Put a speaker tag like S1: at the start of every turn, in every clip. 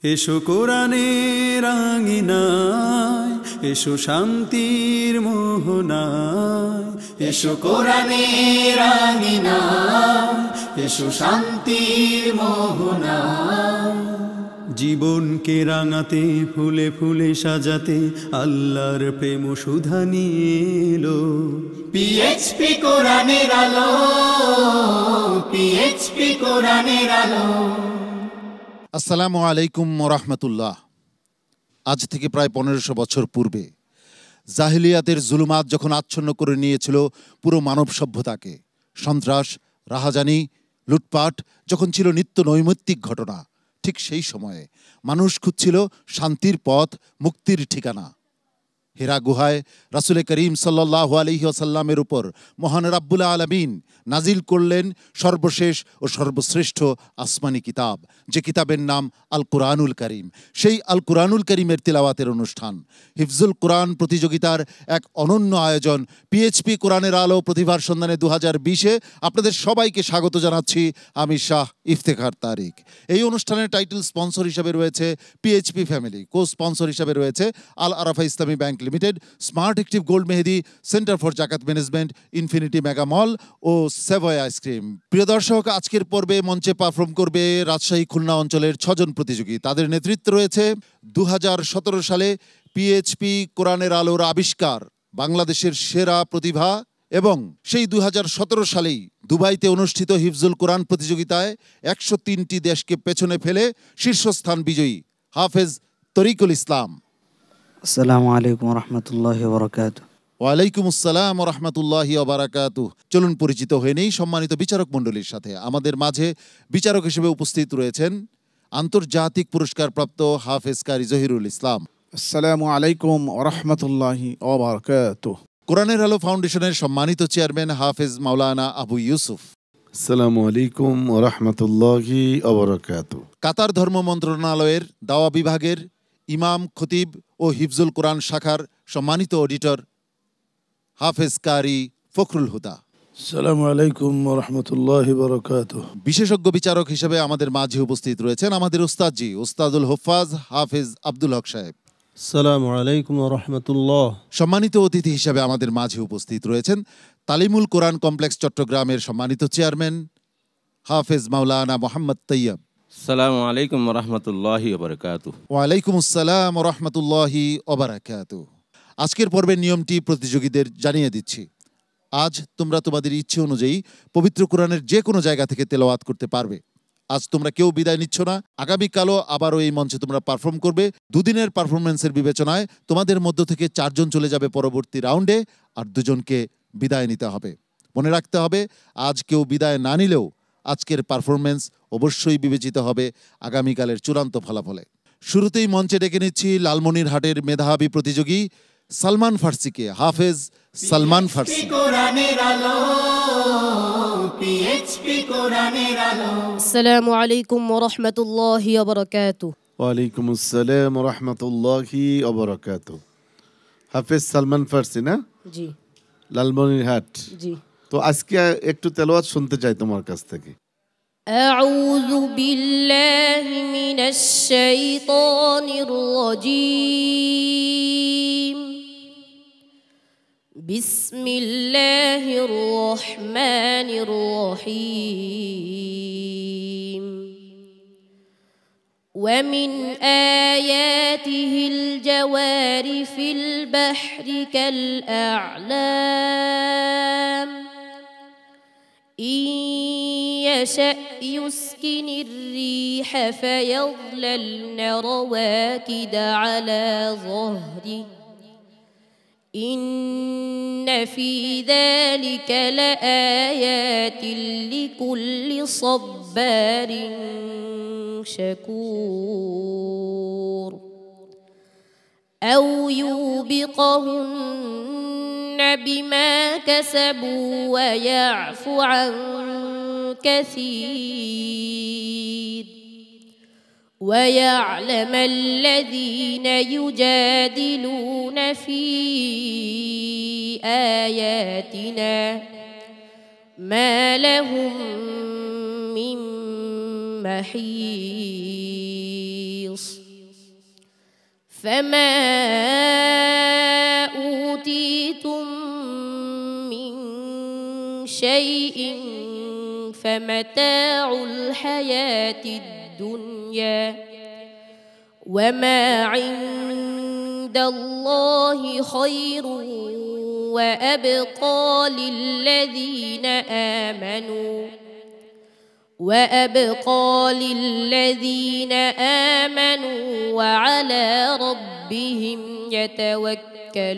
S1: এসো কোরআনের আঙিনায়, এসো শান্তির মোহনায়। এসো কোরআনের আঙিনায়, এসো শান্তির মোহনায়। জীবনকে রাঙাতে, ফুলে ফুলে সাজাতে আল্লাহর প্রেম সুধা নিয়ে এলো পিএইচপি কোরআনের আলো, পিএইচপি কোরআনের আলো।
S2: আসসালামু আলাইকুম রাহমাতুল্লাহ। আজ থেকে প্রায় 1500 বছর পূর্বে জাহিলিয়াতের জুলুমাত যখন আচ্ছন্ন করে নিয়েছিল পুরো মানব সভ্যতাকে, সন্ত্রাস, রাহাজানি, লুটপাট যখন ছিল নিত্য নৈমিত্তিক ঘটনা, ঠিক সেই সময়ে মানুষ খুঁজছিল শান্তির পথ, মুক্তির ঠিকানা। হেরা গুহায় রাসূল করিম সাল্লাল্লাহু আলাইহি ওয়াসাল্লামের উপর মহান রাব্বুল আলামিন নাজিল করলেন সর্বশেষ ও সর্বশ্রেষ্ঠ আসমানি কিতাব, যে কিতাবের নাম আল কুরআনুল করিম। সেই আল কুরআনুল করিমের তিলাওয়াতের অনুষ্ঠান, হিফজুল কুরআন প্রতিযোগিতার এক অনন্য আয়োজন পিএইচপি কোরআনের আলো প্রতিভার সন্ধানে 2020-এ আপনাদের সবাইকে স্বাগত জানাচ্ছি। আমি শাহ ইফতেখার তারিক। এই অনুষ্ঠানের টাইটেল স্পন্সর হিসেবে রয়েছে পিএইচপি ফ্যামিলি, কো স্পন্সর হিসেবে রয়েছে আল আরাফা ইসলামী bank limited, smart active gold Mehedi, centre for জাকাত ম্যানেজমেন্ট, ইনফিনিটি মেগা মল ও সেভয় আইসক্রিম। প্রিয় দর্শক, আজকের পর্বে মঞ্চে পারফর্ম করবে রাজশাহী খুলনা অঞ্চলের 6 জন প্রতিযোগী। তাদের নেতৃত্বে রয়েছে 2017 সালে পিএইচপি কোরআনের আলোর আবিষ্কার, বাংলাদেশের সেরা প্রতিভা, এবং সেই 2017 সালেই দুবাইতে অনুষ্ঠিত হিফজুল কোরআন প্রতিযোগিতায় 103টি দেশকে পেছনে ফেলে শীর্ষস্থান বিজয়ী হাফেজ তরিকুল ইসলাম।
S3: আসসালামু আলাইকুম রহমতুল্লাহি ওয়া বারাকাতুহু।
S2: ওয়ালাইকুম আসসালাম ওয়া রাহমাতুল্লাহি ওয়া বারাকাতুহু। চলুন পরিচিত হয়ে নেই সম্মানিত বিচারক মণ্ডলীর সাথে। আমাদের মাঝে বিচারক হিসেবে উপস্থিত রয়েছেন আন্তর্জাতিক পুরস্কারপ্রাপ্ত হাফেজ কারি জহিরুল ইসলাম।
S4: আসসালামু আলাইকুম ওয়া রাহমাতুল্লাহি ওয়া বারাকাতুহু।
S2: কোরআনের আলো ফাউন্ডেশনের সম্মানিত চেয়ারম্যান হাফেজ মাওলানা আবু ইউসুফ।
S5: আসসালামু আলাইকুম ওয়া রাহমাতুল্লাহি ওয়া বারাকাতুহু।
S2: কাতার ধর্ম মন্ত্রণালয়ের দাওয়া বিভাগের ইমাম, খতিব ও হিফজুল কোরআন শাখার সম্মানিত অডিটর হাফেজ কারি ফখরুল হুদা।
S6: আসসালামু আলাইকুম ওয়া রাহমাতুল্লাহি ওয়া বারাকাতুহু।
S2: বিশেষজ্ঞ বিচারক হিসেবে আমাদের মাঝে উপস্থিত রয়েছেন আমাদের উস্তাদজি, উস্তাদুল হুফাজ হাফেজ আব্দুল হক সাহেব।
S7: আসসালামু আলাইকুম ওয়া রাহমাতুল্লাহ।
S2: সম্মানিত অতিথি হিসেবে আমাদের মাঝে উপস্থিত রয়েছেন তালিমুল কোরআন কমপ্লেক্স চট্টগ্রামের সম্মানিত চেয়ারম্যান হাফেজ মাওলানা মোহাম্মদ তৈয়ব।
S8: আসসালামু আলাইকুম ওয়া রাহমাতুল্লাহি ওয়া বারাকাতুহু।
S2: ওয়ালাইকুম আসসালাম ওয়া রাহমাতুল্লাহি ওয়া বারাকাতুহু। আজকের পর্বের নিয়মটি প্রতিযোগীদের জানিয়ে দিচ্ছি। আজ তোমরা তোমাদের ইচ্ছে অনুযায়ী পবিত্র কোরআনের যে কোনো জায়গা থেকে তেলাওয়াত করতে পারবে। আজ তোমরা কেউ বিদায় নিচ্ছ না, আগামীকালও আবারও এই মঞ্চে তোমরা পারফর্ম করবে। দুদিনের পারফরমেন্সের বিবেচনায় তোমাদের মধ্য থেকে 4 জন চলে যাবে পরবর্তী রাউন্ডে, আর 2 জনকে বিদায় নিতে হবে। মনে রাখতে হবে, আজ কেউ বিদায় না নিলেও আজকের পারফরমেন্স অবশ্যই বিবেচিত হবে আগামীকালের চূড়ান্ত ফলাফলে। শুরুতেই মঞ্চে ডেকে নিচ্ছি লালমনিরহাটের মেধাবী প্রতিযোগী সালমান ফার্সিকে। হাফেজ সালমান ফার্সি।
S9: আসসালামু আলাইকুম ওয়া রাহমাতুল্লাহি ওয়া বারাকাতুহু।
S5: ওয়ালাইকুম আসসালাম ওয়া রাহমাতুল্লাহি ওয়া বারাকাতুহু। হাফেজ সালমান ফার্সি না?
S9: জি।
S5: লালমনিরহাট।
S9: জি।
S5: তো আজকে একটু তেলাওয়াত শুনতে চাই তোমার কাছ থেকে।
S9: আউযু বিল্লাহি মিনাশ শাইতানির রাজীম। বিসমিল্লাহির রহমানির রহিম। ومن آياته الجوار في البحر كالأعلام إن يشأ يسكن الريح فيظللن رواكد على ظهره إن في ذلك لآيات لكل صبار شكور أو يوبقهن بما كسبوا ويعفو عن كثير ويعلم الذين يجادلون في آياتنا ما لهم من محيص فما أوتيتم من شيء فمتاع الحياة الدنيا وما عند الله خير وأبقى للذين آمنوا وعلى ربهم يتوكلون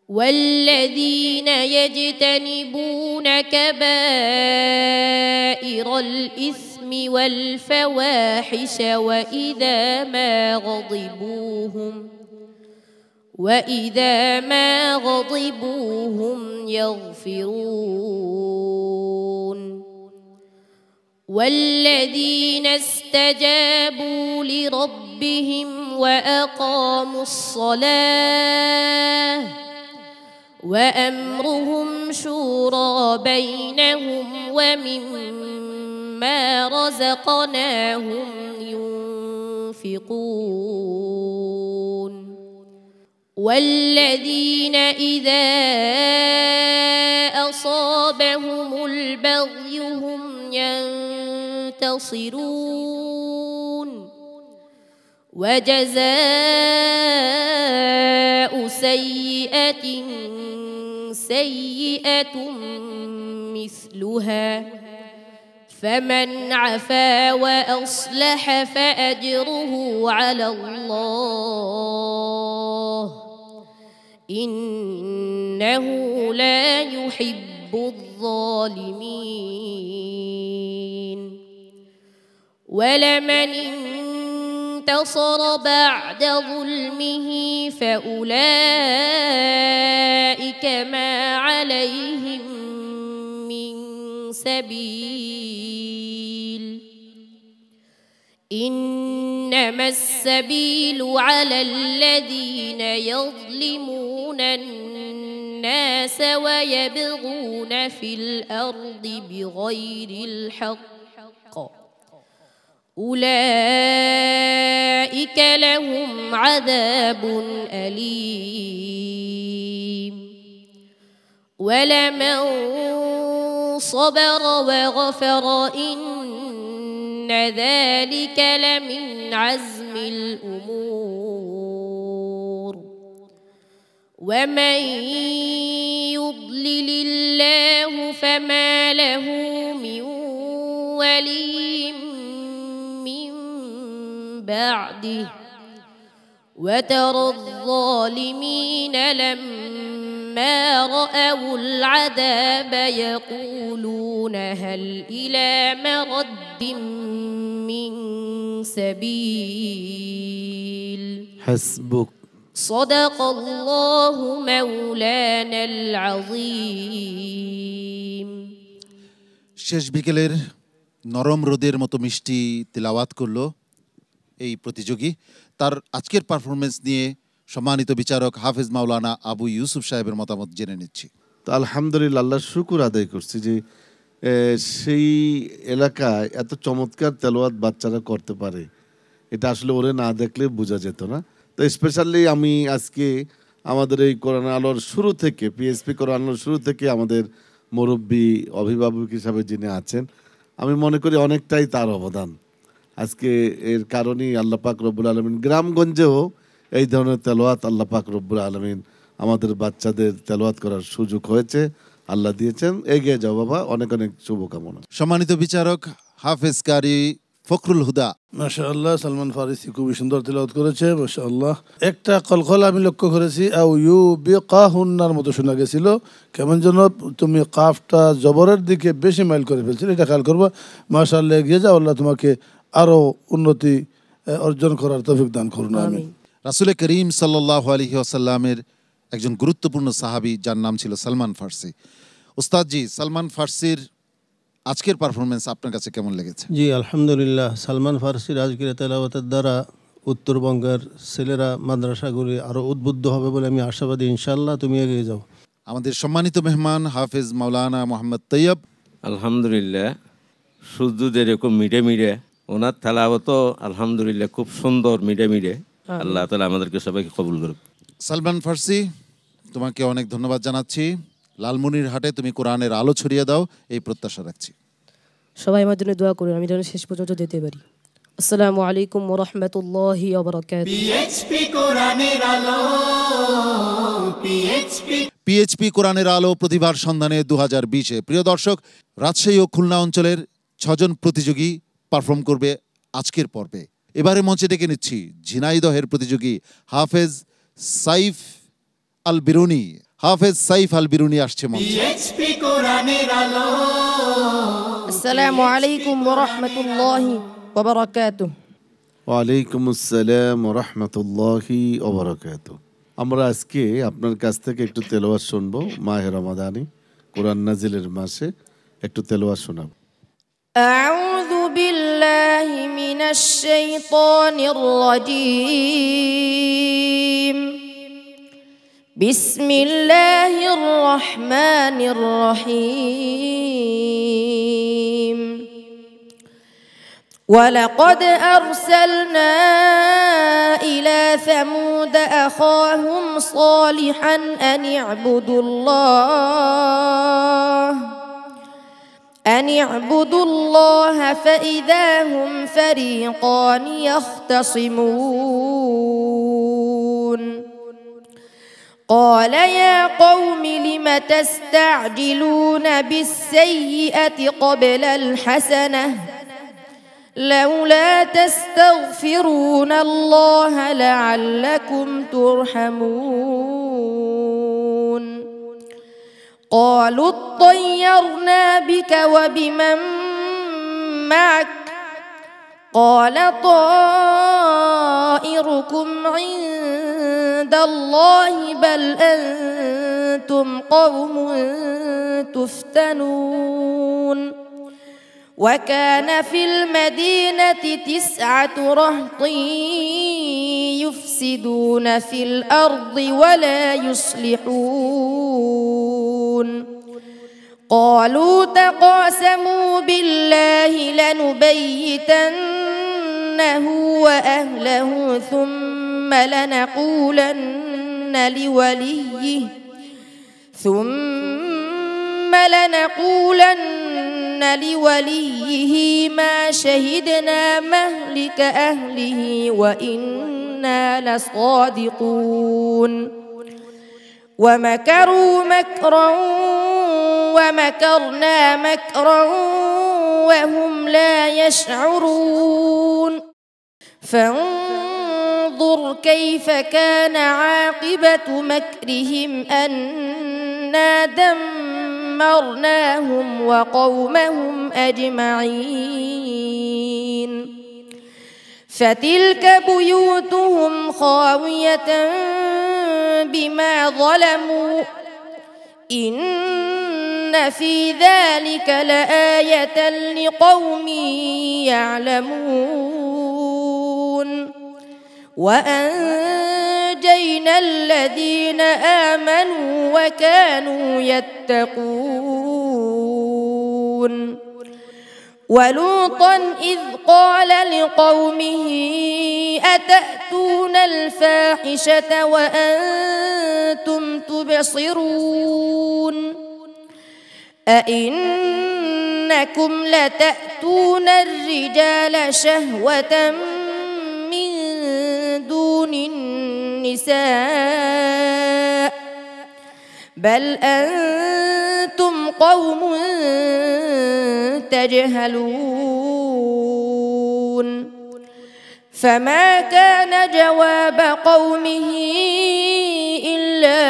S9: والذين يجتنبون كبائر الإثم والفواحش وإذا ما غضبوا هم يغفرون والذين استجابوا لربهم وأقاموا الصلاة وأمرهم شورى بينهم ومما رزقناهم ينفقون والذين إذا أصابهم البغي هم ينتصرون وجزاء سيئة سيئة مثلها فمن عفا وأصلح فأجره على الله إنه لا يحب الظالمين ولمن انتصر بعد ظلمه فأولئك ما عليهم من سبيل إنما السبيل على الذين يظلمون الناس ويبغون في الأرض بغير الحق أولئك لهم عذاب أليم ولمن صبر وغفر إن ذلك لمن عزم الأمور ومن يضلل الله فما له من ولي من بعده وترى الظالمين لما رأوا العذاب يقولون هل إلى مرد من سبيل
S5: حسبك
S9: صدق الله مولانا العظيم
S2: শেষ বিকেলের নরম রোদের মতো মিষ্টি তিলাওয়াত করলো এই প্রতিযোগী। তার আজকের পারফরমেন্স নিয়ে সম্মানিত বিচারক হাফেজ মাওলানা আবু ইউসুফ সাহেবের মতামত জেনে নিচ্ছি।
S5: তো আলহামদুলিল্লাহ, আল্লাহর শুকর আদায় করছি যে সেই এলাকায় এত চমৎকার তেলাওয়াত বাচ্চারা করতে পারে, এটা আসলে ওরে না দেখলে বোঝা যেত না। তো স্পেশালি আমি আজকে আমাদের এই কোরআন আলোর শুরু থেকে, পিএসপি কোরআন আলোর শুরু থেকে আমাদের মুরব্বী অভিভাবক হিসাবে যিনি আছেন, আমি মনে করি অনেকটাই তার অবদান। আজকে এর কারণেই আল্লাহ পাক রব্বুল আলামিন গ্রামগঞ্জেও এই ধরনের তেলাওয়াত আল্লাহ পাক রব্বুল আলামিন আমাদের বাচ্চাদের তেলাওয়াত করার সুযোগ হয়েছে, আল্লাহ দিয়েছেন। এগিয়ে যাও বাবা, অনেক অনেক শুভকামনা।
S2: সম্মানিত বিচারক হাফেজ কারি ফখরুল হুদা।
S6: মাশাআল্লাহ, সালমান ফারিসি খুবই সুন্দর তিলাওয়াত করেছে মাশাআল্লাহ। একটা কলকল আমি লক্ষ্য করেছি, আও ইউ বিকাহুন্নার মতো শোনা গেছিল, কেমন যেন তুমি কাফটা জবরের দিকে বেশি মাইল করে ফেলছিলে, এটা খেয়াল করবা। মাশাআল্লাহ, এগিয়ে যাও, আল্লাহ তোমাকে আরো উন্নতি অর্জন করার তৌফিক দান করুন, আমিন।
S2: রাসূল করিম সাল্লাল্লাহু আলাইহি ওয়াসাল্লামের একজন গুরুত্বপূর্ণ সাহাবী যার নাম ছিল সালমান ফার্সি। উস্তাদজি, সালমান ফার্সির আজকের পারফরমেন্স আপনার কাছে কেমন লেগেছে?
S7: জি আলহামদুলিল্লাহ, সালমান ফার্সির আজকের তেলাওয়াতের দ্বারা উত্তরবঙ্গের ছেলেরা মাদ্রাসাগুলি আরও উদ্বুদ্ধ হবে বলে আমি আশাবাদী। ইনশাআল্লাহ, তুমি এগিয়ে যাও।
S2: আমাদের সম্মানিত মেহমান হাফেজ মাওলানা মোহাম্মদ তৈয়ব।
S8: আলহামদুলিল্লাহ, সূর্য যেরকম মিটে মিটে ওনার তেলাওয়াত আলহামদুলিল্লাহ খুব সুন্দর, মিডে মিডে। আল্লাহ তাআলা আমাদেরকে সবাইকে কবুল করুক।
S2: সালমান ফার্সি, তোমাকে অনেক ধন্যবাদ জানাচ্ছি। লালমনিরহাটে তুমি কোরআনের আলো ছড়িয়ে দাও, এই প্রত্যাশা রাখছি।
S9: সবাই আমার জন্য দোয়া করুন, আমি যেন শেষ পর্যন্ত যেতে পারি। আসসালামু আলাইকুম ওয়া রাহমাতুল্লাহি ওয়া বারাকাতুহু।
S1: পিএইচপি কোরআনের আলো,
S2: পিএইচপি কোরআনের আলো প্রতিভার সন্ধানে 2020-এ। প্রিয় দর্শক, রাজশাহী ও খুলনা অঞ্চলের 6 জন প্রতিযোগী পারফর্ম করবে আজকের পর্বে। এবারে মঞ্চে ডেকে নিচ্ছি ঝিনাইদহের প্রতিযোগী হাফেজ সাইফ আল বিরুনি। হাফেজ সাইফ আল বিরুনি আসছে মঞ্চে।
S1: পিএইচপি কোরআনের আলো।
S9: আসসালামু আলাইকুম ওয়া রাহমাতুল্লাহি ওয়া বারাকাতুহু।
S5: ওয়ালাইকুম আসসালাম ওয়া রাহমাতুল্লাহি ওয়া বারাকাতুহু। আমরা আজকে আপনার কাছ থেকে একটু তেলাওয়াত শুনবো। মাহে রমাদানি, কোরআন নাজিলের মাসে একটু তেলাওয়াত শোনাবো।
S9: আউযু বিল্লাহি মিনাশ শাইতানির রাজীম। বিসমিল্লাহির রহমানির রহিম। ولقد أرسلنا إلى ثمود أخاهم صالحا أن اعبدوا الله فإذا هم فريقان يختصمون. قال يا قوم لم تستعجلون بالسيئة قبل الحسنة لولا تستغفرون الله لعلكم ترحمون. قالوا اطيرنا بك وبمن معك قال طائركم عند الله بل أنتم قوم تفتنون. وكان في المدينة 9 رهط يفسدون في الأرض ولا يصلحون. قالوا تقاسموا بالله لنبيتنه وأهله ثم لنقولن لوليه ما شهدنا مهلك أهله وإنا لصادقون. ومكروا مكرا ومكرنا مكرا وهم لا يشعرون. فانظر كيف كان عاقبة مكرهم أنا دمرناهم وقومهم أجمعين. فتلك بيوتهم خاوية بما ظلموا إن في ذلك لآية لقوم يعلمون. وأنجينا الذين آمنوا وكانوا يتقون. ولوطا إذ قال لقومه أتأتون الفاحشة وأنتم تبصرون أئنكم لتأتون الرجال شهوة من دون النساء بل أنتم قوم تجهلون. فما كان جواب قومه إلا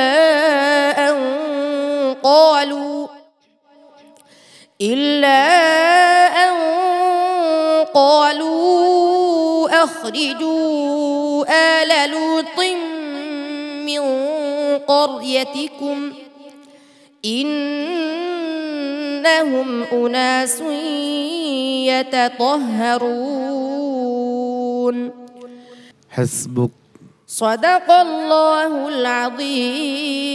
S9: أن قالوا أخرجوا آل لوط من قريتكم إنهم أناس يتطهرون.
S5: حسبك.
S9: صدق الله العظيم.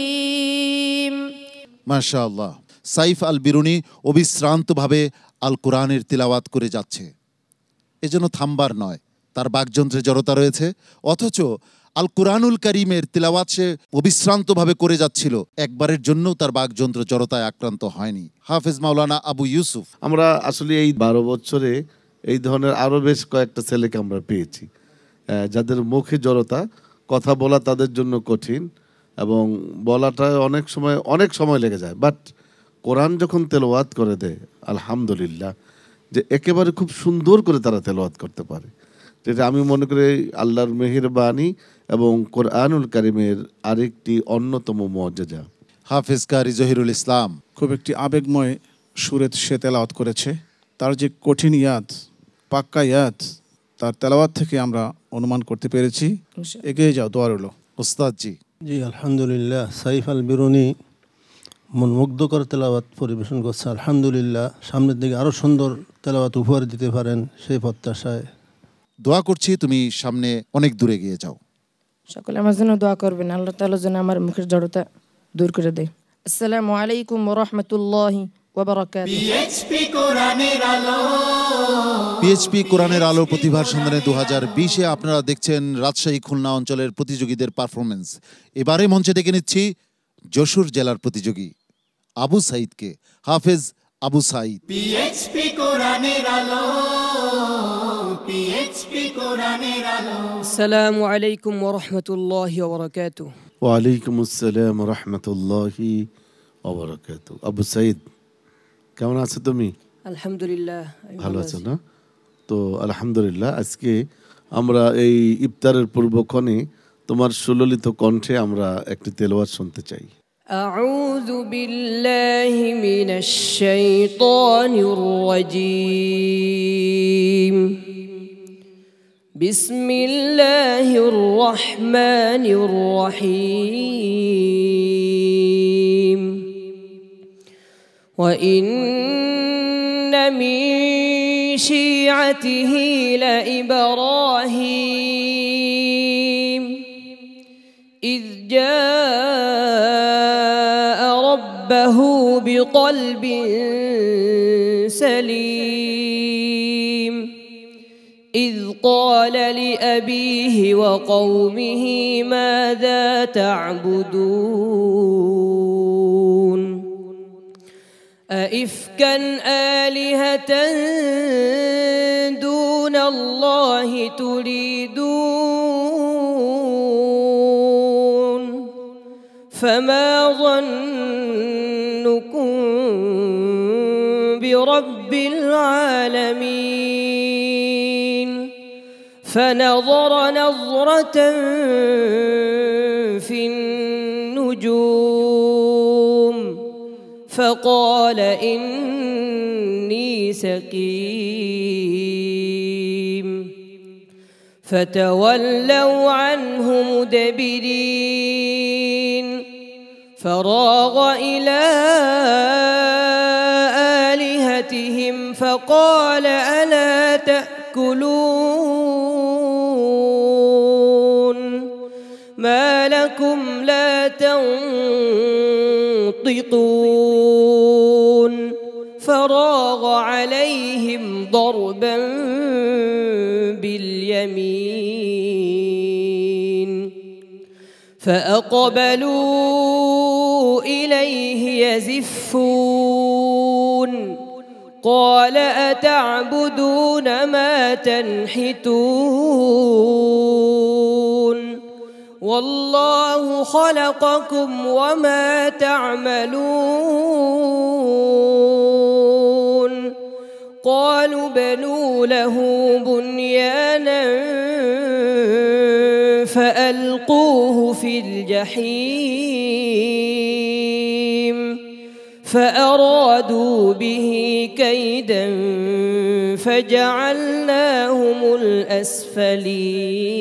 S2: মাশাআল্লাহ। সাইফ আল বিরুনি অবিশ্রান্তভাবে আল কোরআনের তিলাওয়াত করে যাচ্ছে। এজন্য থামবার নয়, তার বাকযন্ত্রে জড়তা রয়েছে। অথচ আল কুরআনুল কারীমের তিলাওয়াত সে অবিশ্রান্তভাবে করে যাচ্ছিল, একবারের জন্য তার বাকযন্ত্র জড়তায় আক্রান্ত হয়নি। হাফেজ মাওলানা আবু ইউসুফ।
S5: আমরা আসলে এই 12 বছরে এই ধরনের আরও বেশ কয়েকটা ছেলেকে আমরা পেয়েছি, যাদের মুখে জড়তা, কথা বলা তাদের জন্য কঠিন এবং বলাটা অনেক সময় লেগে যায়। বাট কোরআন যখন তেলাওয়াত করে দেয় আলহামদুলিল্লাহ, যে একেবারে খুব সুন্দর করে তারা তেলাওয়াত করতে পারে, যেটা আমি মনে করি আল্লাহর মেহেরবানি এবং কোরআনুল কারীমের আরেকটি অন্যতম মুআজ্জাজা।
S2: হাফেজ কারি জহিরুল ইসলাম।
S4: খুব একটি আবেগময় সুরে সে তেলাওয়াত করেছে। তার যে কঠিন ইয়াদ, পাক্কা ইয়াদ, তার তেলাওয়াত থেকে আমরা অনুমান করতে পেরেছি। এগিয়ে যাও, দোয়া রইল।
S2: ওস্তাদ জি।
S7: জি আলহামদুলিল্লাহ, সাইফ আল বিরুনি মনমুগ্ধকর তেলাওয়াত পরিবেশন করছে। আলহামদুলিল্লাহ, সামনের দিকে আরও সুন্দর তেলাওয়াত উপহার দিতে পারেন সেই প্রত্যাশায়
S2: দোয়া করছি তুমি সামনে অনেক দূরে গিয়ে যাও।
S9: সকলে আমার জন্য দোয়া করবেন, আল্লাহ তাআলা যেন আমার মুখের জড়তা দূর করে দেয়। আসসালামু আলাইকুম ওয়া রাহমাতুল্লাহি ওয়া বারাকাতুহু।
S1: পিএইচপি কোরআনের আলো,
S2: পিএইচপি কোরআনের আলো প্রতিভার সন্ধানে 2020-এ আপনারা দেখছেন রাজশাহী খুলনা অঞ্চলের প্রতিযোগীদের পারফরমেন্স। এবারে মঞ্চে ডেকে নিচ্ছি যশোর জেলার প্রতিযোগী আবু সাঈদকে। হাফেজ আবু সাঈদ।
S1: পিএইচপি কোরআনের আলো, পিএইচপি কোরআনের আলো।
S9: আসসালামু আলাইকুম ওয়া রাহমাতুল্লাহি ওয়া বারাকাতুহু।
S5: ওয়ালাইকুম আসসালাম রহমতুল্লাহি ওয়া বারাকাতুহু। আবু সাঈদ, কেমন আছো তুমি?
S9: আলহামদুলিল্লাহ,
S5: ভালো আছো না? তো আলহামদুলিল্লাহ, আজকে আমরা এই ইফতারের পূর্বক্ষণে তোমার সুললিত কণ্ঠে আমরা একটি তেলাওয়াত শুনতে চাই।
S9: আউযু বিল্লাহি মিনাশ শাইতানির রাজীম। বিসমিল্লাহির রহমানির রহিম। ওয়া ইন্না মিন শিআতিহি লাইব্রাহিম إذ جاء ربه بقلب سليم إذ قال لأبيه وقومه ماذا تعبدون أئفكا آلهة دون الله تريدون فما ظنكم برب العالمين فنظر نظرة في النجوم فقال إني سقيم فتولوا عنه مدبرين فراغ إلى آلهتهم فقال ألا تأكلون ما لكم لا تنطقون فراغ عليهم ضربا باليمين فأقبلوا إليه يزفون قال أتعبدون ما تنحتون والله خلقكم وما تعملون قالوا بنوا له بنيانا فألقوه في الجحيم فأرادوا به كيدا فجعلناهم الأسفلين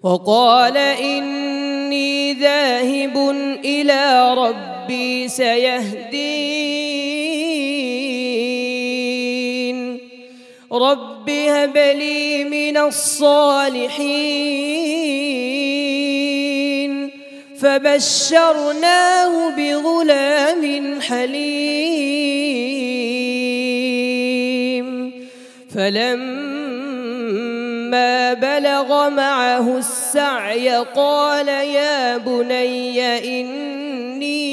S9: وقال إني ذاهب إلى ربي سيهدين رب هب لي من الصالحين فبشرناه بغلام حليم فلما بلغ معه السعي قال يا بني إني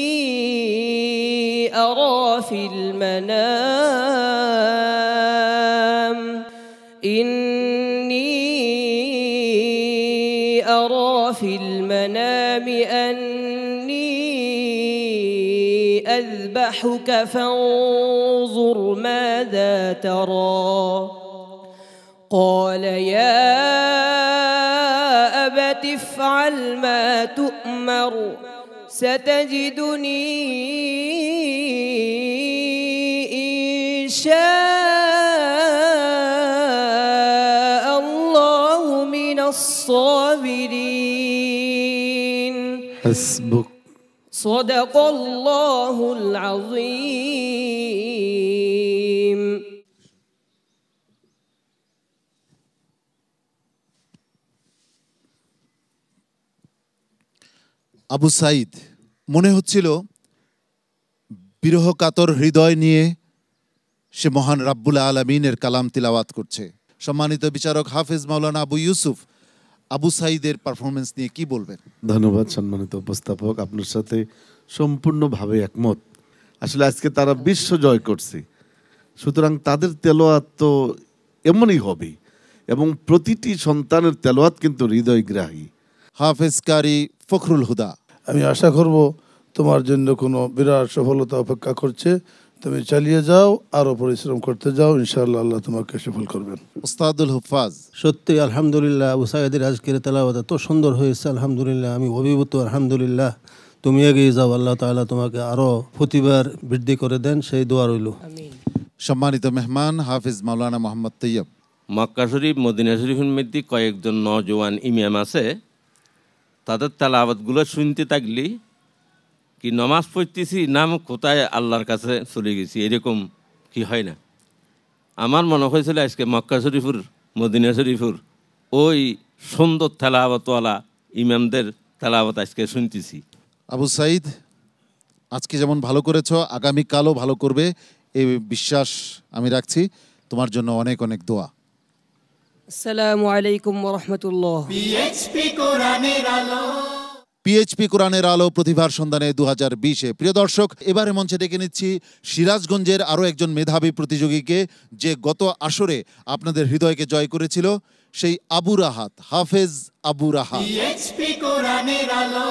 S9: أرى في المنام أني أذبحك فانظر ماذا ترى قال يا أبت افعل ما تؤمر ستجدني إن شاء الله من الصابرين
S5: حسبك
S9: صدق الله العظيم
S2: আবু সাইদ মনে হচ্ছিল বিরহ কাতর হৃদয় নিয়ে সে মহান রাব্বুল আলামিনের কালাম তিলাওয়াত করছে। সম্মানিত বিচারক হাফেজ মাওলানা আবু ইউসুফ, আবু সাইদের পারফরমেন্স নিয়ে কি বলবেন?
S5: ধন্যবাদ সম্মানিত উপস্থাপক, আপনার সাথে সম্পূর্ণভাবে একমত। আসলে আজকে তারা বিশ্ব জয় করছে, সুতরাং তাদের তেলাওয়াত তো এমনই হবে এবং প্রতিটি সন্তানের তেলাওয়াত কিন্তু হৃদয়গ্রাহী।
S2: হাফেজ কারি ফখরুল হুদা,
S6: আমি আশা করব তোমার জন্য কোনো বিরাট সফলতা অপেক্ষা করছে, তুমি চালিয়ে যাও, আরো পরিশ্রম করতে যাও, ইনশাআল্লাহ আল্লাহ তোমাকে সফল করবেন।
S2: উস্তাদুল হুফাজ,
S7: সত্যি আলহামদুলিল্লাহ আবু সাইদের আজকের তেলাওয়াত এত সুন্দর হয়েছে, আলহামদুলিল্লাহ আমি অভিভূত। আলহামদুলিল্লাহ, তুমি এগিয়ে যাও, আল্লাহ তাআলা তোমাকে আরো প্রতিবার বৃদ্ধি করে দেন, সেই দোয়া রইল।
S2: সম্মানিত মেহমান হাফেজ মাওলানা মোহাম্মদ তৈয়ব।
S8: মক্কা শরীফ মদিনা শরীফের মধ্যে কয়েকজন নওজোয়ান ইমাম আছে, তাদের তেলাওয়াতগুলো শুনতে থাকলি কি নমাজ পড়তেছি নাম কোথায় আল্লাহর কাছে চলে গেছি, এরকম কি হয় না? আমার মনে হয়েছিল আজকে মক্কা শরীফুর মদিনা শরীফুর ওই সুন্দর তেলাওয়াতওয়ালা ইমামদের তেলাওয়াত আজকে শুনতেছি।
S2: আবু সাইদ, আজকে যেমন ভালো করেছো আগামীকালও ভালো করবে এই বিশ্বাস আমি রাখছি। তোমার জন্য অনেক অনেক দোয়া।
S9: আসসালামু আলাইকুম ওয়া রাহমাতুল্লাহ।
S1: পিএইচপি কোরআনের আলো,
S2: পিএইচপি কোরআনের আলো প্রতিভার সন্ধানে 2020-এ। প্রিয় দর্শক, এবারে মঞ্চে ডেকে নিচ্ছি সিরাজগঞ্জের আরও একজন মেধাবী প্রতিযোগীকে, যে গত আসরে আপনাদের হৃদয়কে জয় করেছিল, সেই আবু রাহাত, হাফেজ আবু রাহাত।
S1: পিএইচপি কোরআনের আলো,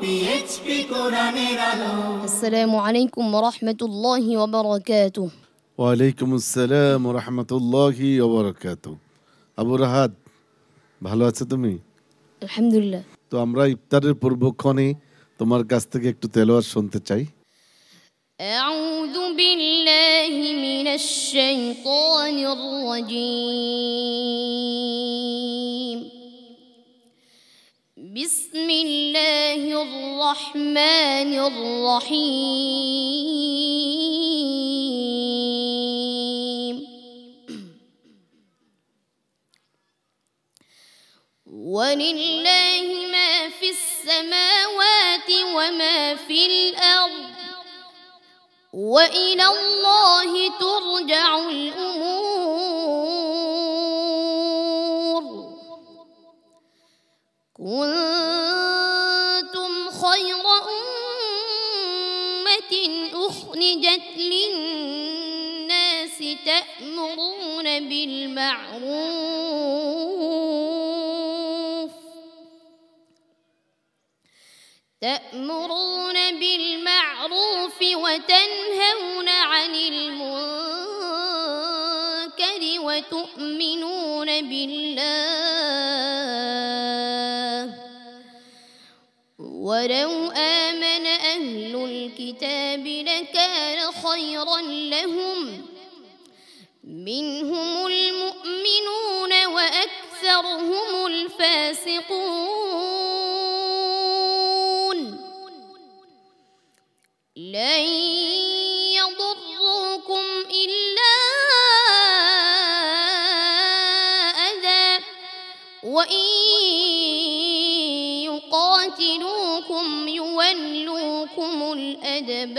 S1: পিএইচপি কোরআনের আলো।
S10: আসসালামু আলাইকুম ওয়া রাহমাতুল্লাহি ওয়া বারাকাতুহু।
S5: ওয়ালাইকুম আসসালাম ওয়া রাহমাতুল্লাহি ওয়া বারাকাতুহু। আবু রাহাত, ভালো আছো তুমি?
S10: আলহামদুলিল্লাহ।
S5: তো আমরা ইফতারের পূর্বক্ষণে তোমার কাছ থেকে একটু তেলাওয়াত শুনতে চাই।
S10: আউযু বিল্লাহি মিনাশ শাইতানির রাজীম। বিসমিল্লাহির রহমানির রহিম। ولله ما في السماوات وما في الأرض وإلى الله ترجع الأمور. كنتم خير أمة أخرجت للناس تأمرون بالمعروف وتنهون عن المنكر وتؤمنون بالله. ولو آمن أهل الكتاب لكان خيرا لهم منهم المؤمنون وأكثرهم الفاسقون. لن يضروكم إلا أذى وإن يقاتلوكم يولوكم الأدبار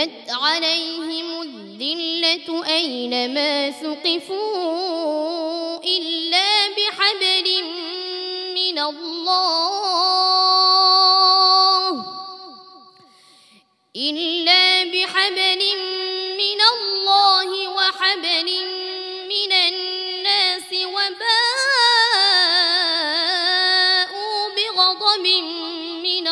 S10: وضربت عليهم الذلة أينما ثقفوا إلا بحبل من الله وحبل من الناس وباءوا بغضب من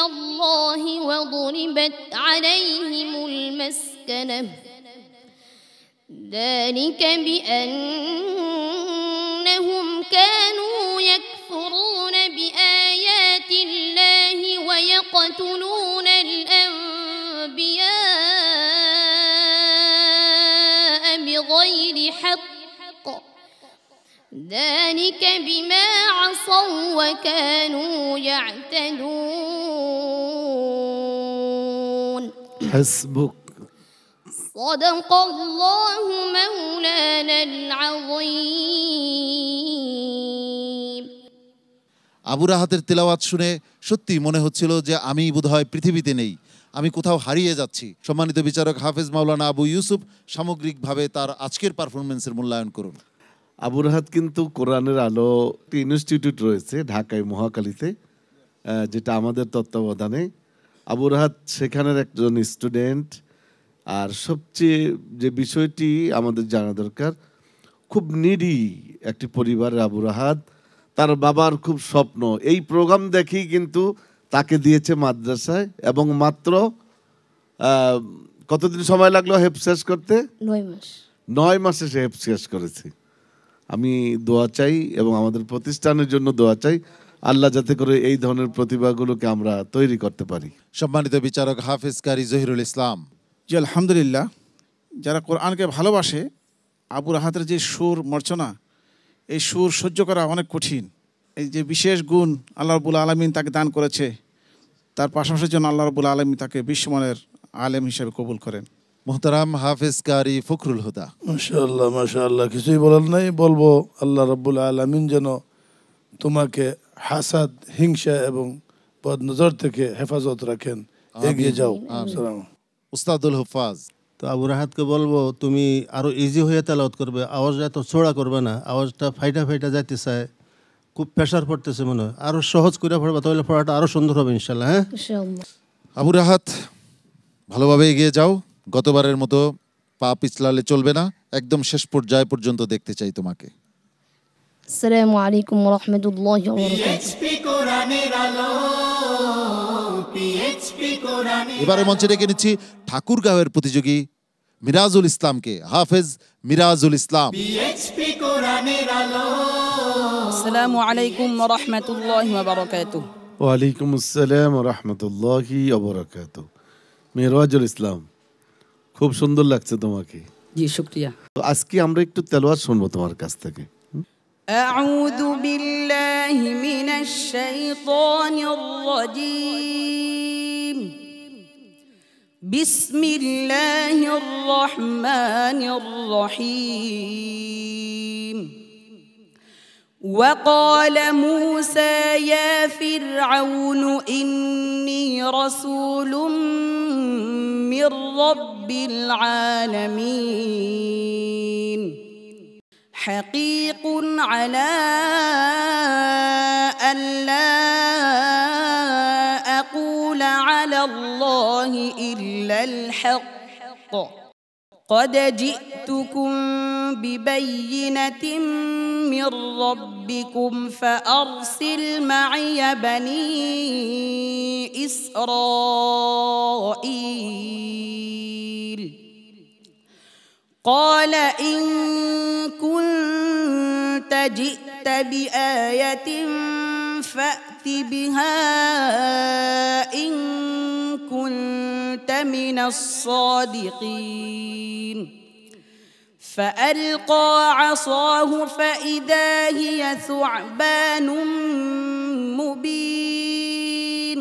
S10: الله وضربت عليهم المسكنة ذلك بأنهم كانوا يكفرون بآيات الله ويقتلون الأنبياء بغير حق ذلك بما عصوا وكانوا يعتدون.
S5: حسبك.
S10: صدق الله مولانا العظيم.
S2: আবু রাহাতের তেলাওয়াত শুনে সত্যি মনে হচ্ছিল যে আমি বোধহয় পৃথিবীতে নেই, আমি কোথাও হারিয়ে যাচ্ছি। সম্মানিত বিচারক হাফেজ মাওলানা আবু ইউসুফ সামগ্রিকভাবে তার আজকের পারফরমেন্সের মূল্যায়ন করুন।
S5: আবু রাহাত কিন্তু কোরআনের আলো একটি ইনস্টিটিউট রয়েছে ঢাকায় মহাখালীতে, যেটা আমাদের তত্ত্বাবধানে। আবু রাহাত সেখানের একজন স্টুডেন্ট। আর সবচেয়ে যে বিষয়টি আমাদের জানা দরকার, খুব নিডি একটি পরিবারের আবু রাহাত। তার বাবার খুব স্বপ্ন, এই প্রোগ্রাম দেখেই কিন্তু তাকে দিয়েছে মাদ্রাসায়, এবং মাত্র কতদিন সময় লাগলো হেফ শেষ করতে? 9 মাসে সে হেফ শেষ করেছে। আমি দোয়া চাই এবং আমাদের প্রতিষ্ঠানের জন্য দোয়া চাই, আল্লাহ যাতে করে এই ধরনের প্রতিভাগুলোকে আমরা তৈরি করতে পারি।
S2: সম্মানিত বিচারক হাফেজ কারি জহিরুল ইসলাম।
S4: জি আলহামদুলিল্লাহ, যারা কোরআনকে ভালোবাসে, আবু রাহাতের যে সুর মর্চনা, এই সুর সহ্য করা অনেক কঠিন। এই যে বিশেষ গুণ আল্লাহ রাব্বুল আলামিন তাকে দান করেছে, তার পাশাপাশি জন্য আল্লাহ রাব্বুল আলামিন তাকে বিশ্বমানের আলেম হিসেবে কবুল করেন।
S2: মোহতারাম হাফেজ কারি ফখরুল হুদা।
S6: মাশাআল্লাহ মাশাআল্লাহ, কিছুই বলার নাই। বলবো আল্লাহ রাব্বুল আলামিন যেন তোমাকে হাসাদ, হিংসা এবং বদনজর থেকে হেফাজত রাখেন। এগিয়ে যাও।
S2: উস্তাদুল হুফাজ।
S7: তো আবু রাহাতকে বলবো তুমি আরো ইজি হয়ে তেলাওয়াত করবে, আওয়াজটা এত ছোড়া করবে না, আওয়াজটা ফাইটা ফাইটা যাইতে চায়, খুব প্রেশার পড়তেছে মনে হয়, আরো সহজ করে পড়বা, তাহলে পড়াটা আরো সুন্দর হবে ইনশাল্লাহ। হ্যাঁ
S2: আবু রাহাত ভালোভাবে এগিয়ে যাও, গতবারের মতো পা পিছলালে চলবে না, একদম শেষ পর্যায় পর্যন্ত দেখতে চাই তোমাকে।
S10: আসসালামু আলাইকুম ওয়া রাহমাতুল্লাহি ওয়া বারাকাতুহু।
S1: পিএইচপি কোরআনের আলো, পিএইচপি কোরআনের
S2: এবারে মঞ্চে ডেকে নিচ্ছি ঠাকুরগাঁওয়ের প্রতিযোগী মিরাজুল ইসলামকে। হাফেজ মিরাজুল ইসলাম।
S1: পিএইচপি কোরআনের আলো।
S11: আসসালামু আলাইকুম ওয়া রাহমাতুল্লাহি ওয়া বারাকাতুহু।
S5: ওয়ালাইকুম আসসালাম ওয়া রাহমাতুল্লাহি ওয়া বারাকাতুহু। মিরাজুল ইসলাম, খুব সুন্দর লাগছে তোমাকে।
S11: জি শুকরিয়া।
S5: তো আজকে আমরা একটু তেলাওয়াত শুনবো তোমার কাছ থেকে।
S11: আউযু বিল্লাহি মিনাশ শাইতানির রাজীম। বিসমিল্লাহির রহমানির রহিম। وقال موسى يا فرعون إني رسول من رب العالمين حقيق على أن لا أقول على الله إلا الحق قد جئتكم ببينة من ربكم فأرسل معي بني إسرائيل قال إن كنت جئت بآية فأت بها إن كنت من الصادقين فألقى عصاه فإذا هي ثعبان مبين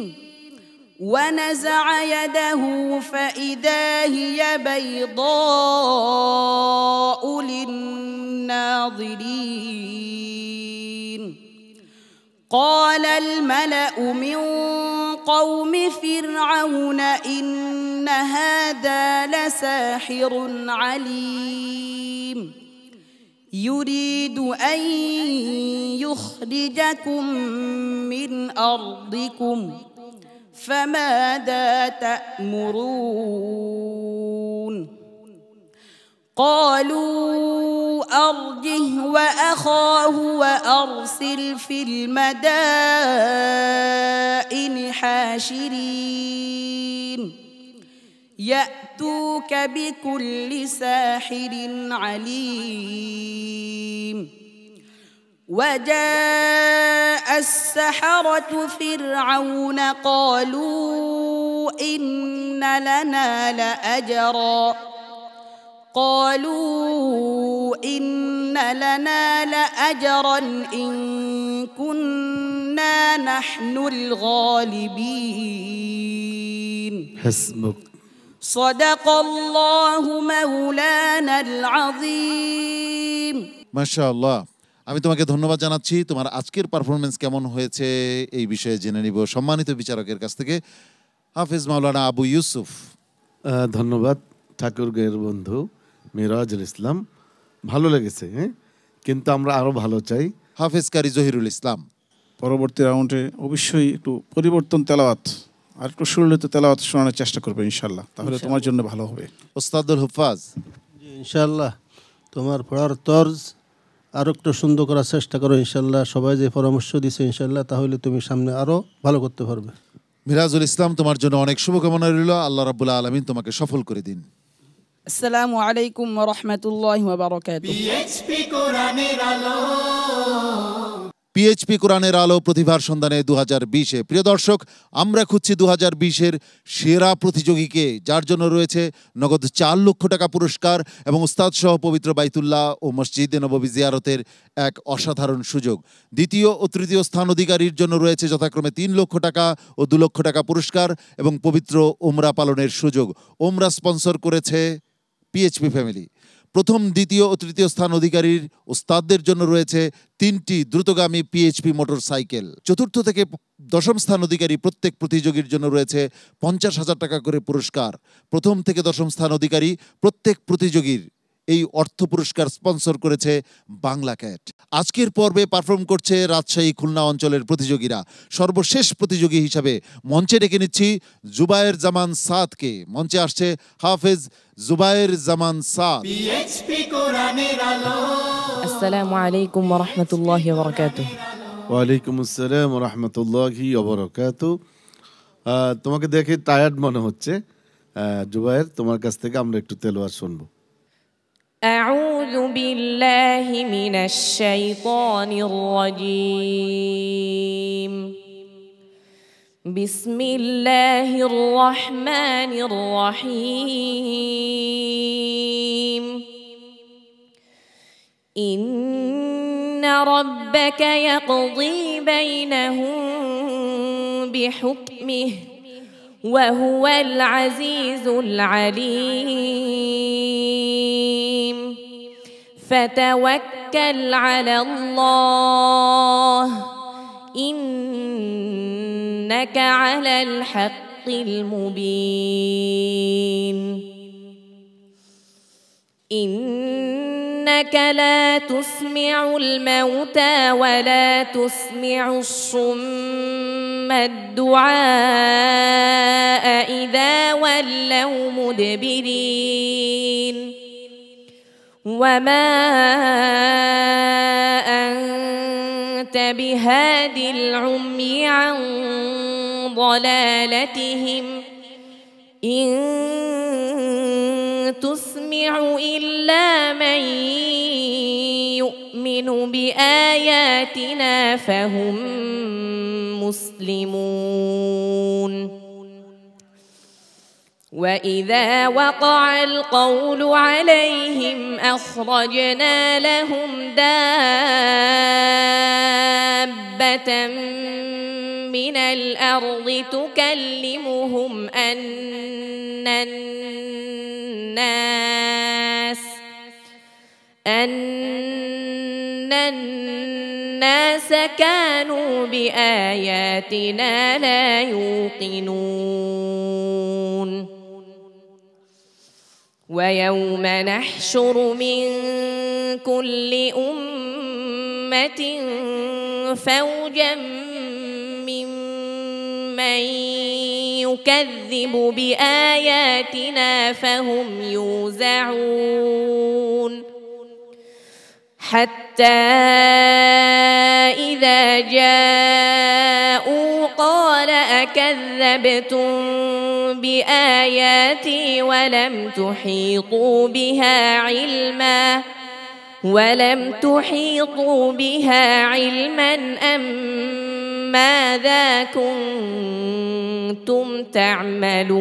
S11: ونزع يده فإذا هي بيضاء للناظرين قال الملأ من قوم فرعون إن هذا لساحر عليم يريد أن يخرجكم من أرضكم فماذا تأمرون قالوا أرجه وأخاه وأرسل في المدائن حاشرين يأتوك بكل ساحر عليم وجاء السحرة فرعون قالوا إن لنا لأجرا إن كنا نحن الغالبين
S5: حسبك
S11: صدق الله مولانا العظيم
S2: মাশাআল্লাহ। আমি তোমাকে ধন্যবাদ জানাচ্ছি। তোমার আজকের পারফরমেন্স কেমন হয়েছে এই বিষয়ে জেনে নিব সম্মানিত বিচারকের কাছ থেকে। হাফেজ মাওলানা আবু ইউসুফ।
S5: ধন্যবাদ ঠাকুরগাঁয়ের বন্ধু মিরাজুল ইসলাম, ভালো লেগেছে। হ্যাঁ, কিন্তু আমরা আরো ভালো চাই।
S2: হাফেজ কারি জহিরুল ইসলাম।
S4: পরবর্তী রাউন্ডে অবশ্যই একটু পরিবর্তন তেলাওয়াত আর একটু সুললিত তেলাওয়াত শোনানোর চেষ্টা করবে ইনশাআল্লাহ, তাহলে তোমার জন্য ভালো হবে।
S2: ওস্তাদুল হুফাজ।
S7: ইনশাআল্লাহ তোমার পড়ার তর্জ আরো একটু সুন্দর করার চেষ্টা করো ইনশাআল্লাহ। সবাই যে পরামর্শ দিছে ইনশাআল্লাহ, তাহলে তুমি সামনে আরো ভালো করতে পারবে।
S2: মিরাজুল ইসলাম, তোমার জন্য অনেক শুভকামনা রইল। আল্লাহ রাব্বুল আলামিন তোমাকে সফল করে দিন।
S11: আসসালামু আলাইকুম ওয়া রাহমাতুল্লাহি ওয়া বারাকাতুহু।
S1: পিএইচপি কোরআনের আলো,
S2: পিএইচপি কোরআনের আলো প্রতিভার সন্ধানে 2020-এ। প্রিয় দর্শক, আমরা খুঁজছি 2020-এর সেরা প্রতিযোগীকে, যার জন্য রয়েছে নগদ 4 লক্ষ টাকা পুরস্কার এবং উস্তাদ সহ পবিত্র বাইতুল্লাহ ও মসজিদে নববী জিয়ারতের এক অসাধারণ সুযোগ। দ্বিতীয় ও তৃতীয় স্থান অধিকারীর জন্য রয়েছে যথাক্রমে 3 লক্ষ টাকা ও 2 লক্ষ টাকা পুরস্কার এবং পবিত্র ওমরা পালনের সুযোগ। ওমরা স্পন্সর করেছে পিএইচপি ফ্যামিলি। প্রথম, দ্বিতীয় ও তৃতীয় স্থান অধিকারীর ওস্তাদদের জন্য রয়েছে 3টি দ্রুতগামী পিএইচপি মোটরসাইকেল। চতুর্থ থেকে দশম স্থান অধিকারী প্রত্যেক প্রতিযোগীর জন্য রয়েছে 50,000 টাকা করে পুরস্কার। প্রথম থেকে দশম স্থান অধিকারী প্রত্যেক প্রতিযোগীর এই অর্থ পুরস্কার স্পন্সর করেছে বাংলা ক্যাট। আজকের পর্বে পারফর্ম করছে রাজশাহী খুলনা অঞ্চলের প্রতিযোগীরা। সর্বশেষ প্রতিযোগী হিসাবে মঞ্চে ডেকে নিচ্ছি জুবায়ের জামান সাদকে। মঞ্চে আসছে হাফেজ জুবায়ের জামান সাদ।
S1: পিএইচপি কোরআনের আলো।
S9: আসসালামু আলাইকুম ওয়া রাহমাতুল্লাহি ওয়া বারাকাতুহু।
S5: ওয়ালাইকুম আসসালাম ওয়া রাহমাতুল্লাহি ওয়া বারাকাতুহু। তোমাকে দেখে টায়ার্ড মনে হচ্ছে। জুবায়ের, তোমার কাছ থেকে আমরা একটু তেলাওয়াত শুনবো।
S9: أعوذ بالله من الشيطان الرجيم. بسم الله الرحمن الرحيم. إن ربك يقضي بينهم بحكمه وهو العزيز العليم. فتوكل على الله إنك على الحق المبين. إنك لا تسمع الموتى ولا تسمع الصم الدعاء إذا ولوا مدبرين. وما أنت بهاد العمي عن ضلالتهم إن تسمع إلا من يؤمن بآياتنا فهم مسلمون. وإذا وقع القول عليهم أخرجنا لهم دابة من الأرض تكلمهم
S10: أن الناس كانوا بآياتنا لا يوقنون ويوم نحشر من كل أمة فوجا ممن يكذب بآياتنا فهم يوزعون حتى إذا جاءوا قال أكذبتم بآياتي ولم تحيطوا بها علما أم ماذا كنتم تعملون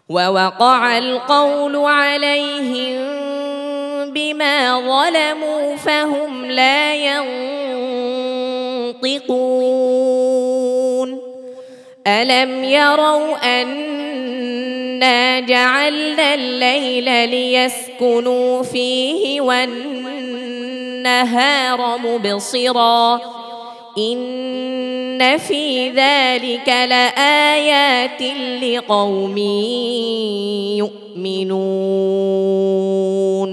S10: ووقع القول عليهم بما ظلموا فهم لا ينطقون ألم يروا أنا جعلنا الليل ليسكنوا فيه والنهار مبصرا إن في ذلك لآيات لقوم يؤمنون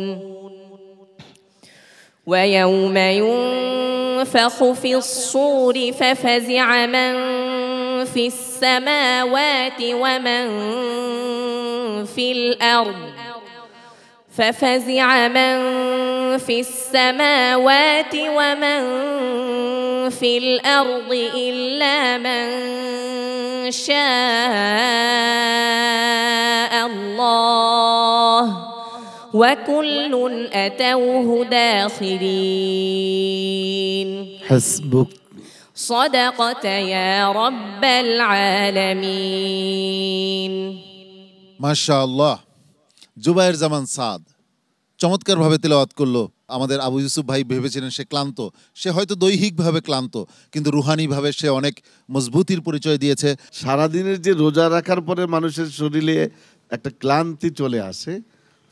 S10: ويوم ينفخ في الصور ففزع من في السماوات ومن في الأرض إلا من شاء الله وكل أتوه داخرين
S5: حسبك
S10: صدقت يا رب العالمين
S2: মাশাআল্লাহ। জুবায়ের জামান সাদ চমৎকারভাবে তেলাওয়াত করলো। আমাদের আবু ইউসুফ ভাই ভেবেছিলেন সে ক্লান্ত, সে হয়তো দৈহিকভাবে ক্লান্ত, কিন্তু রুহানিভাবে সে অনেক মজবুতির পরিচয় দিয়েছে।
S5: সারাদিনের যে রোজা রাখার পরে মানুষের শরীরে একটা ক্লান্তি চলে আসে,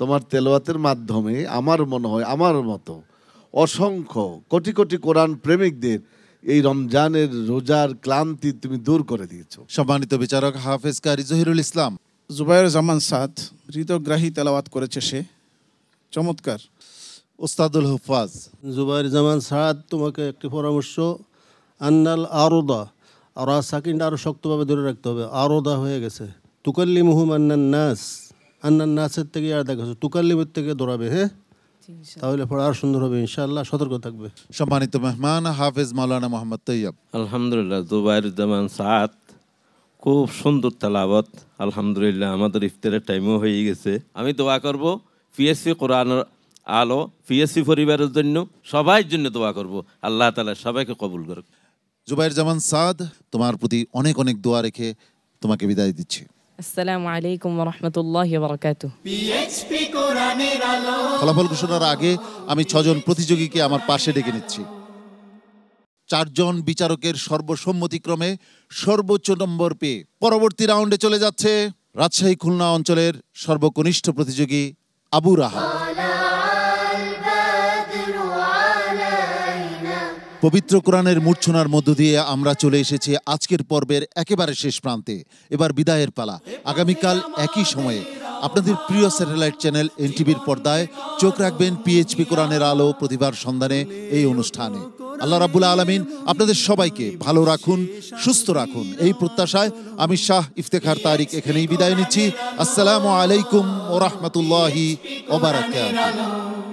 S5: তোমার তেলাওয়াতের মাধ্যমে আমার মনে হয় আমার মতো অসংখ্য কোটি কোটি কোরআন প্রেমিকদের এই রমজানের রোজার ক্লান্তি তুমি দূর করে দিয়েছো।
S2: সম্মানিত বিচারক হাফেজ কারি জহিরুল ইসলাম।
S4: জুবায়ের জামান সাদ হৃদয়গ্রাহী তেলাওয়াত করেছে সে, চমৎকার।
S2: ওস্তাদুল হুফাজ।
S7: জুবায়ের জামান সাদ, তোমাকে একটি পরামর্শ, আন্নাল আরোদা, আর সাকিনটা আরও শক্তভাবে ধরে রাখতে হবে। আরোদা হয়ে গেছে, তুকাল্লিমুহুম আন্নান নাস, আন্নান নাসের থেকে আর দেখাচ্ছে তুকাল্লিমের থেকে দৌড়াবে। হ্যাঁ, তাহলে পড়া আর সুন্দর হবে ইনশাআল্লাহ। সতর্ক থাকবে।
S2: সম্মানিত মেহমান হাফেজ মাওলানা মোহাম্মদ তৈয়ব।
S8: আলহামদুলিল্লাহ, জুবায়ের জামান সাদ খুব সুন্দর তেলাওয়াত। আলহামদুলিল্লাহ, আমাদের ইফতারের টাইমও হয়ে গেছে। আমি দোয়া করব পিএসসি কোরআনের আলো, পিএসসি পরিবারের জন্য, সবার জন্য দোয়া করব। আল্লাহ তাআলা সবাইকে কবুল করুক।
S2: জুবায়ের জামান সাদ, তোমার প্রতি অনেক অনেক দোয়া রেখে তোমাকে বিদায় দিচ্ছি।
S9: আসসালামু আলাইকুম ওয়া রাহমাতুল্লাহি ওয়া বারাকাতুহু।
S1: পিএইচপি কোরআনের আলো।
S2: ফলাফল ঘোষণার আগে আমি 6 জন প্রতিযোগীকে আমার পাশে ডেকে নিচ্ছি। 4 জন বিচারকের সর্বসম্মতিক্রমে সর্বোচ্চ নম্বর পেয়ে পরবর্তী রাউন্ডে চলে যাচ্ছে রাজশাহী খুলনা অঞ্চলের সর্বকনিষ্ঠ প্রতিযোগী আবু রাহা। পবিত্র কোরআনের মূর্ছনার মধ্য দিয়ে আমরা চলে এসেছি আজকের পর্বের একেবারে শেষ প্রান্তে। এবার বিদায়ের পালা। আগামীকাল একই সময়ে আপনাদের প্রিয় স্যাটেলাইট চ্যানেল এনটিভির পর্দায় চোখ রাখবেন পিএইচপি কোরআনের আলো প্রতিভার সন্ধানে এই অনুষ্ঠানে। আল্লাহ রাব্বুল আলামিন আপনাদের সবাইকে ভালো রাখুন, সুস্থ রাখুন, এই প্রত্যাশায় আমি শাহ ইফতেখার তারিক এখানেই বিদায় নিচ্ছি। আসসালামু আলাইকুম ওয়া রাহমাতুল্লাহি ওয়া বারাকাতুহু।